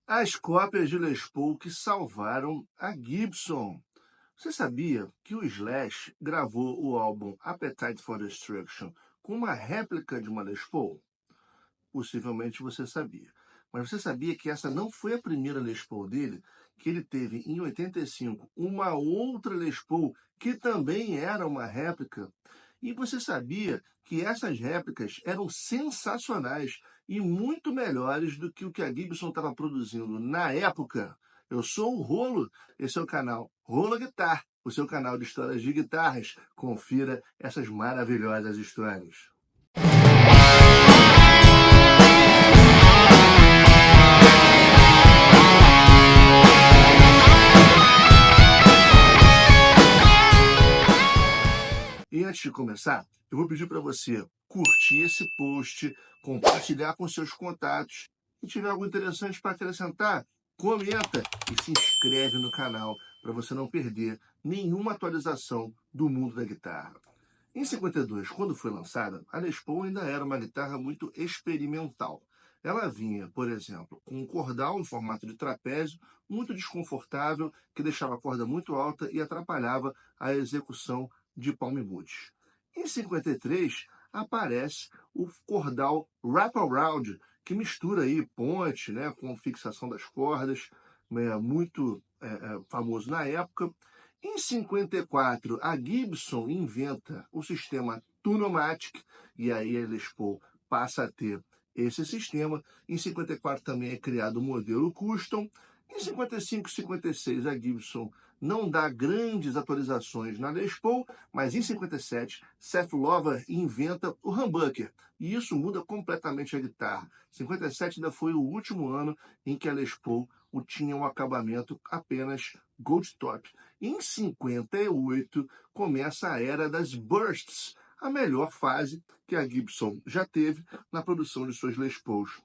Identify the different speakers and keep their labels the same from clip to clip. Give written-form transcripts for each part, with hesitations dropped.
Speaker 1: As cópias de Les Paul que salvaram a Gibson. Você sabia que o Slash gravou o álbum Appetite for Destruction com uma réplica de uma Les Paul? Possivelmente você sabia. Mas você sabia que essa não foi a primeira Les Paul dele? Que ele teve em 85 uma outra Les Paul que também era uma réplica? E você sabia que essas réplicas eram sensacionais e muito melhores do que o que a Gibson estava produzindo na época? Eu sou o Rolo, esse é o canal Rolo Guitar, o seu canal de histórias de guitarras. Confira essas maravilhosas histórias. E antes de começar, eu vou pedir para você curtir esse post, compartilhar com seus contatos. Se tiver algo interessante para acrescentar, comenta e se inscreve no canal para você não perder nenhuma atualização do mundo da guitarra. Em 52, quando foi lançada, a Les Paul ainda era uma guitarra muito experimental. Ela vinha, por exemplo, com um cordal em formato de trapézio, muito desconfortável, que deixava a corda muito alta e atrapalhava a execução de palm muts. Em 53, aparece o cordal wraparound, que mistura aí ponte, né, com fixação das cordas, muito famoso na época. Em 54, a Gibson inventa o sistema Tunomatic, e aí a Les Paul passa a ter esse sistema. Em 54 também é criado o modelo Custom. Em 55 e 56, a Gibson não dá grandes atualizações na Les Paul, mas em 57, Seth Lover inventa o humbucker, e isso muda completamente a guitarra. 57 ainda foi o último ano em que a Les Paul tinha um acabamento apenas Gold Top. Em 58, começa a era das bursts, a melhor fase que a Gibson já teve na produção de suas Les Pauls.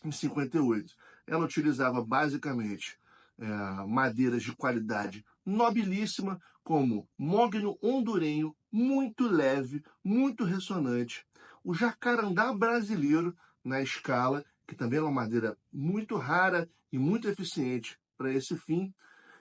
Speaker 1: Em 58, ela utilizava basicamente madeiras de qualidade nobilíssima, como mogno hondurenho, muito leve, muito ressonante, o jacarandá brasileiro na escala, que também é uma madeira muito rara e muito eficiente para esse fim.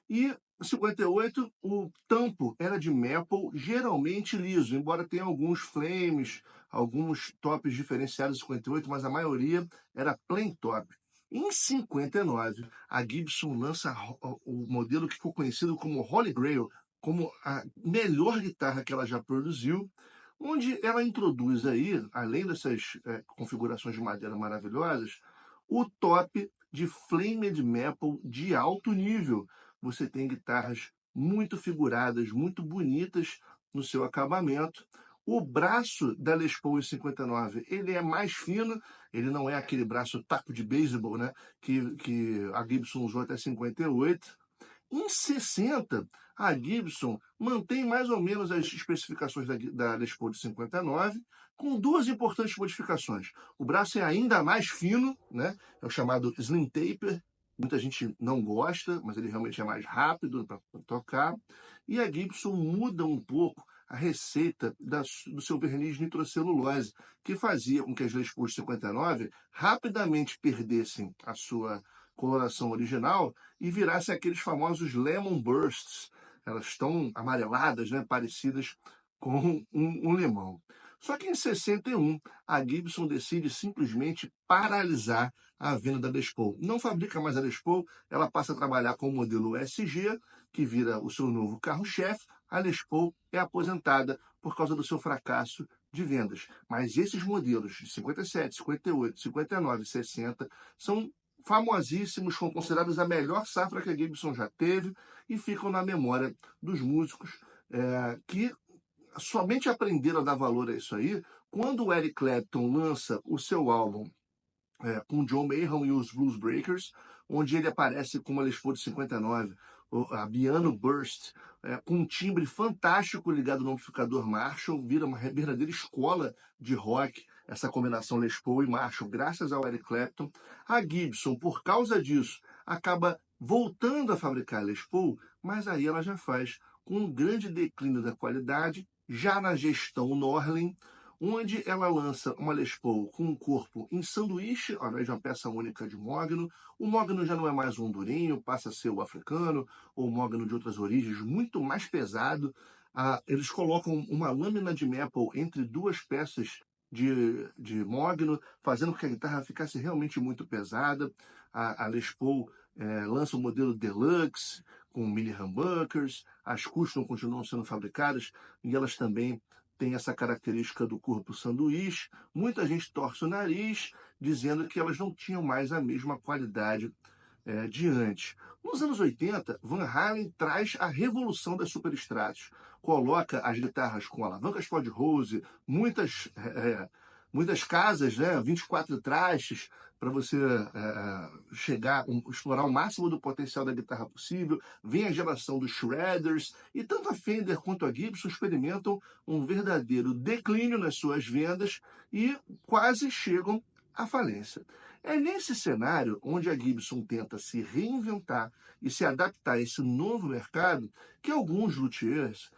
Speaker 1: E em 58, o tampo era de maple, geralmente liso, embora tenha alguns flames, alguns tops diferenciados em 58, mas a maioria era plain top. Em 59, a Gibson lança o modelo que ficou conhecido como Holy Grail, como a melhor guitarra que ela já produziu, onde ela introduz aí, além dessas configurações de madeira maravilhosas, o top de flamed maple de alto nível. Você tem guitarras muito figuradas, muito bonitas no seu acabamento. O braço da Les Paul em 59, ele é mais fino, ele não é aquele braço taco de beisebol, né, que a Gibson usou até 58. Em 60, a Gibson mantém mais ou menos as especificações da Les Paul de 59, com duas importantes modificações. O braço é ainda mais fino, né? É o chamado Slim Taper. Muita gente não gosta, mas ele realmente é mais rápido para tocar. E a Gibson muda um pouco a receita do seu verniz nitrocelulose, que fazia com que as Les Paul de 59 rapidamente perdessem a sua coloração original e virassem aqueles famosos lemon bursts. Elas estão amareladas, né, parecidas com um limão. Só que em 61, a Gibson decide simplesmente paralisar a venda da Les Paul. Não fabrica mais a Les Paul, ela passa a trabalhar com o modelo SG, que vira o seu novo carro-chefe. A Les Paul é aposentada por causa do seu fracasso de vendas. Mas esses modelos de 57, 58, 59 e 60 são famosíssimos, são considerados a melhor safra que a Gibson já teve e ficam na memória dos músicos que somente aprenderam a dar valor a isso aí quando o Eric Clapton lança o seu álbum com John Mayall e os Blues Breakers, onde ele aparece com uma Les Paul de 59, a Piano Burst, com um timbre fantástico ligado no amplificador Marshall, vira uma verdadeira escola de rock, essa combinação Les Paul e Marshall, graças ao Eric Clapton. A Gibson, por causa disso, acaba voltando a fabricar Les Paul, mas aí ela já faz com um grande declínio da qualidade, já na gestão Norlin, onde ela lança uma Les Paul com um corpo em sanduíche, ao invés de uma peça única de mogno. O mogno já não é mais o hondurenho, passa a ser o africano, ou o mogno de outras origens, muito mais pesado. Eles colocam uma lâmina de maple entre duas peças de mogno, fazendo com que a guitarra ficasse realmente muito pesada. A Les Paul lança o modelo Deluxe, com mini humbuckers, as custom continuam sendo fabricadas e elas também têm essa característica do corpo sanduíche. Muita gente torce o nariz, dizendo que elas não tinham mais a mesma qualidade de antes. Nos anos 80, Van Halen traz a revolução das superestratos. Coloca as guitarras com alavancas Ford Rose, muitas casas, né, 24 trastes, para você explorar o máximo do potencial da guitarra possível. Vem a geração dos shredders, e tanto a Fender quanto a Gibson experimentam um verdadeiro declínio nas suas vendas e quase chegam à falência. É nesse cenário onde a Gibson tenta se reinventar e se adaptar a esse novo mercado que alguns luthiers,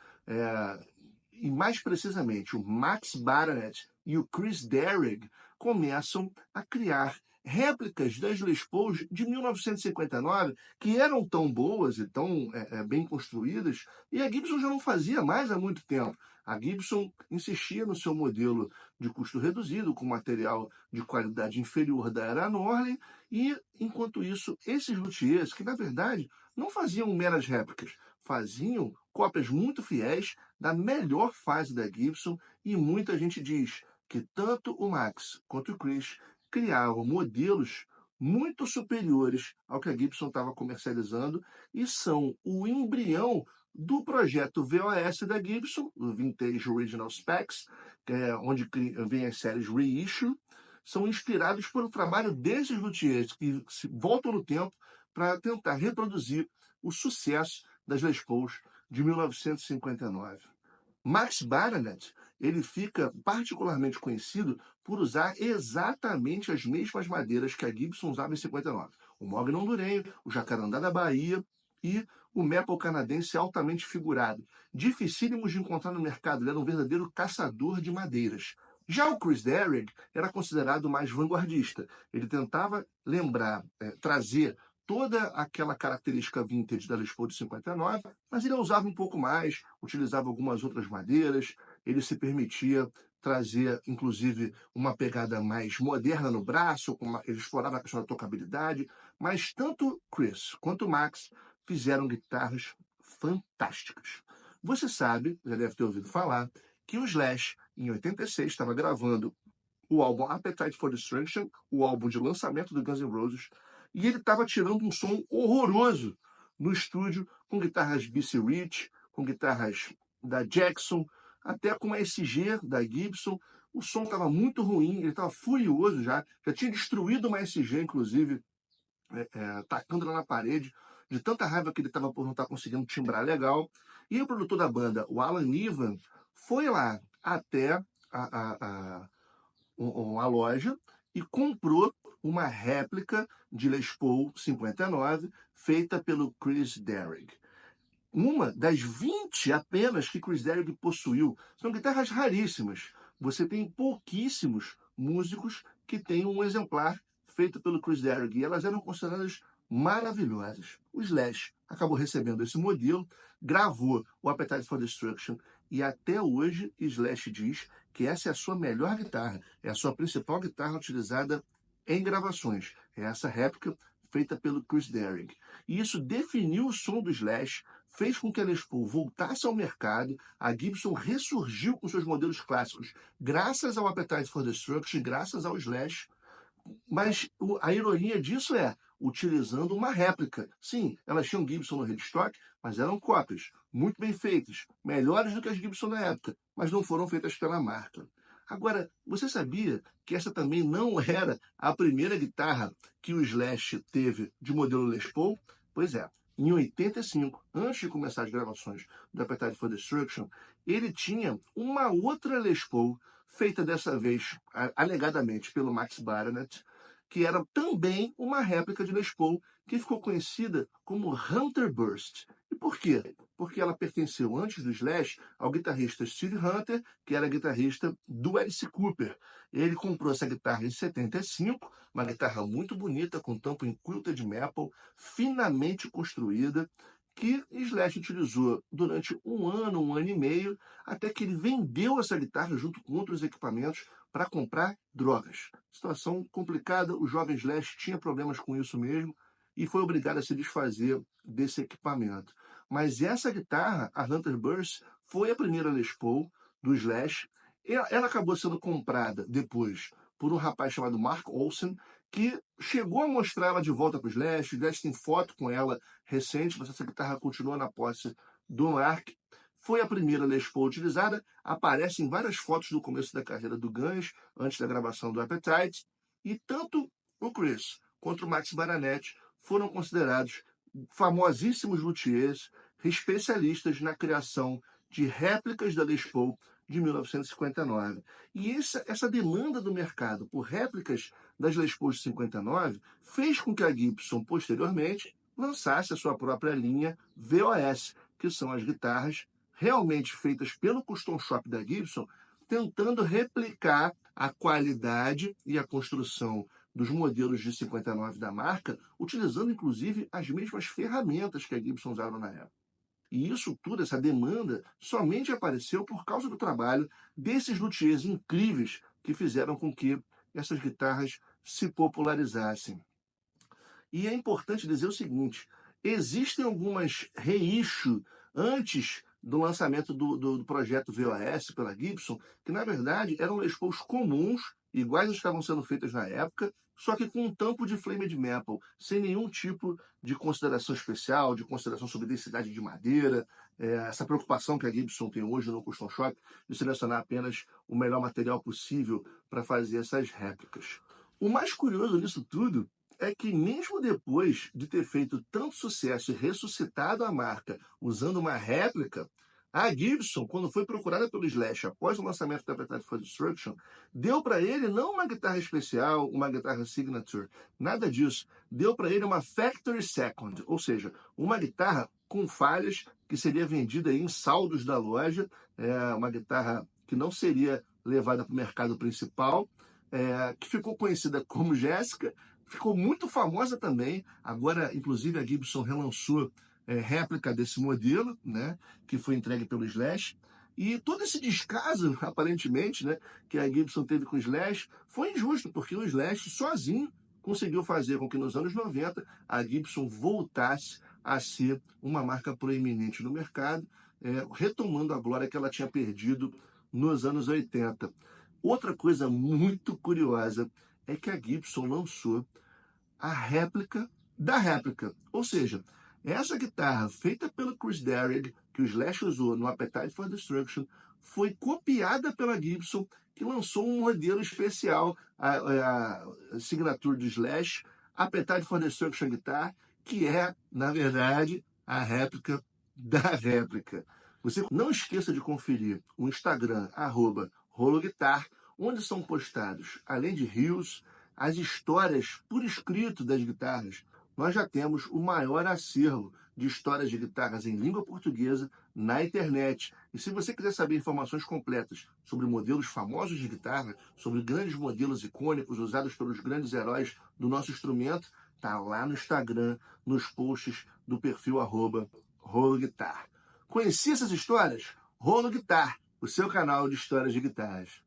Speaker 1: e mais precisamente o Max Baranet e o Chris Derrig, começam a criar réplicas das Les Pauls de 1959, que eram tão boas e tão bem construídas, e a Gibson já não fazia mais há muito tempo. A Gibson insistia no seu modelo de custo reduzido, com material de qualidade inferior da era Norley, e, enquanto isso, esses luthiers, que na verdade não faziam meras réplicas, faziam cópias muito fiéis da melhor fase da Gibson, e muita gente diz que tanto o Max quanto o Chris criavam modelos muito superiores ao que a Gibson estava comercializando e são o embrião do projeto VOS da Gibson, o Vintage Original Specs, onde vem as séries Reissue. São inspirados pelo trabalho desses luthiers que se voltam no tempo para tentar reproduzir o sucesso das Les Pauls de 1959. Max Baranet, ele fica particularmente conhecido por usar exatamente as mesmas madeiras que a Gibson usava em 59. O mogno hondurenho, o jacarandá da Bahia e o maple canadense altamente figurado. Dificílimos de encontrar no mercado, ele era um verdadeiro caçador de madeiras. Já o Chris Derrig era considerado mais vanguardista. Ele tentava trazer toda aquela característica vintage da Les Paul de 59, mas ele usava um pouco mais, utilizava algumas outras madeiras, ele se permitia trazer, inclusive, uma pegada mais moderna no braço, ele explorava a questão da tocabilidade, mas tanto Chris quanto Max fizeram guitarras fantásticas. Você sabe, já deve ter ouvido falar, que o Slash, em 86, estava gravando o álbum Appetite for Destruction, o álbum de lançamento do Guns N' Roses, e ele estava tirando um som horroroso no estúdio, com guitarras BC Rich, com guitarras da Jackson, até com a SG da Gibson. O som estava muito ruim, ele estava furioso já tinha destruído uma SG, inclusive, tacando lá na parede, de tanta raiva que ele estava por não estar conseguindo timbrar legal. E o produtor da banda, o Alan Niven, foi lá até a loja e comprou uma réplica de Les Paul 59 feita pelo Chris Derrig. Uma das 20 apenas que Chris Derrig possuiu. São guitarras raríssimas. Você tem pouquíssimos músicos que têm um exemplar feito pelo Chris Derrig, e elas eram consideradas maravilhosas. O Slash acabou recebendo esse modelo, gravou o Appetite for Destruction, e até hoje Slash diz que essa é a sua melhor guitarra, é a sua principal guitarra utilizada em gravações. É essa réplica feita pelo Chris Derrig. E isso definiu o som do Slash, fez com que a Les Paul voltasse ao mercado, a Gibson ressurgiu com seus modelos clássicos, graças ao Appetite for Destruction, graças ao Slash. Mas a ironia disso é utilizando uma réplica. Sim, elas tinham Gibson no headstock, mas eram cópias, muito bem feitas, melhores do que as Gibson da época, mas não foram feitas pela marca. Agora, você sabia que essa também não era a primeira guitarra que o Slash teve de modelo Les Paul? Pois é, em 85, antes de começar as gravações do Appetite for Destruction, ele tinha uma outra Les Paul, feita dessa vez, alegadamente, pelo Max Baranet, que era também uma réplica de Les Paul, que ficou conhecida como Hunter Burst. E por quê? Porque ela pertenceu, antes do Slash, ao guitarrista Steve Hunter, que era guitarrista do Alice Cooper. Ele comprou essa guitarra em 75, uma guitarra muito bonita, com tampo em quilted maple, finamente construída, que Slash utilizou durante um ano e meio, até que ele vendeu essa guitarra junto com outros equipamentos para comprar drogas. Situação complicada, o jovem Slash tinha problemas com isso mesmo e foi obrigado a se desfazer desse equipamento. Mas essa guitarra, a Hunter Burst, foi a primeira Les Paul do Slash. Ela acabou sendo comprada depois por um rapaz chamado Mark Olsen, que chegou a mostrar ela de volta para o Slash. O Slash tem foto com ela recente, mas essa guitarra continua na posse do Mark. Foi a primeira Les Paul utilizada, aparece em várias fotos do começo da carreira do Guns, antes da gravação do Appetite, e tanto o Chris quanto o Max Baranetti foram considerados famosíssimos luthiers, especialistas na criação de réplicas da Les Paul de 1959. E essa demanda do mercado por réplicas das Les Paul de 59 fez com que a Gibson, posteriormente, lançasse a sua própria linha VOS, que são as guitarras realmente feitas pelo custom shop da Gibson, tentando replicar a qualidade e a construção dos modelos de 59 da marca, utilizando inclusive as mesmas ferramentas que a Gibson usava na época. E isso tudo, essa demanda, somente apareceu por causa do trabalho desses luthiers incríveis que fizeram com que essas guitarras se popularizassem. E é importante dizer o seguinte, existem algumas reissue antes do lançamento do projeto VOS pela Gibson, que na verdade eram Les Pauls comuns, iguais às que estavam sendo feitas na época, só que com um tampo de flamed maple, sem nenhum tipo de consideração especial, de consideração sobre densidade de madeira, essa preocupação que a Gibson tem hoje no Custom Shop, de selecionar apenas o melhor material possível para fazer essas réplicas. O mais curioso nisso tudo é que mesmo depois de ter feito tanto sucesso e ressuscitado a marca usando uma réplica, a Gibson, quando foi procurada pelo Slash após o lançamento da Appetite for Destruction, deu para ele não uma guitarra especial, uma guitarra signature, nada disso. Deu para ele uma Factory Second, ou seja, uma guitarra com falhas que seria vendida em saldos da loja, uma guitarra que não seria levada para o mercado principal, que ficou conhecida como Jéssica, ficou muito famosa também. Agora, inclusive, a Gibson relançou réplica desse modelo, né, que foi entregue pelo Slash. E todo esse descaso, aparentemente, né, que a Gibson teve com o Slash, foi injusto, porque o Slash sozinho conseguiu fazer com que nos anos 90 a Gibson voltasse a ser uma marca proeminente no mercado, retomando a glória que ela tinha perdido nos anos 80. Outra coisa muito curiosa é que a Gibson lançou a réplica da réplica. Ou seja, essa guitarra feita pelo Chris Darrigh, que o Slash usou no Appetite for Destruction, foi copiada pela Gibson, que lançou um modelo especial, a signature do Slash, Appetite for Destruction Guitar, que é, na verdade, a réplica da réplica. Você não esqueça de conferir o Instagram, @rologuitar, onde são postados, além de rios, as histórias por escrito das guitarras. Nós já temos o maior acervo de histórias de guitarras em língua portuguesa na internet. E se você quiser saber informações completas sobre modelos famosos de guitarra, sobre grandes modelos icônicos usados pelos grandes heróis do nosso instrumento, tá lá no Instagram, nos posts do perfil @rologuitar. Conheci essas histórias? Rolo Guitar, o seu canal de histórias de guitarras.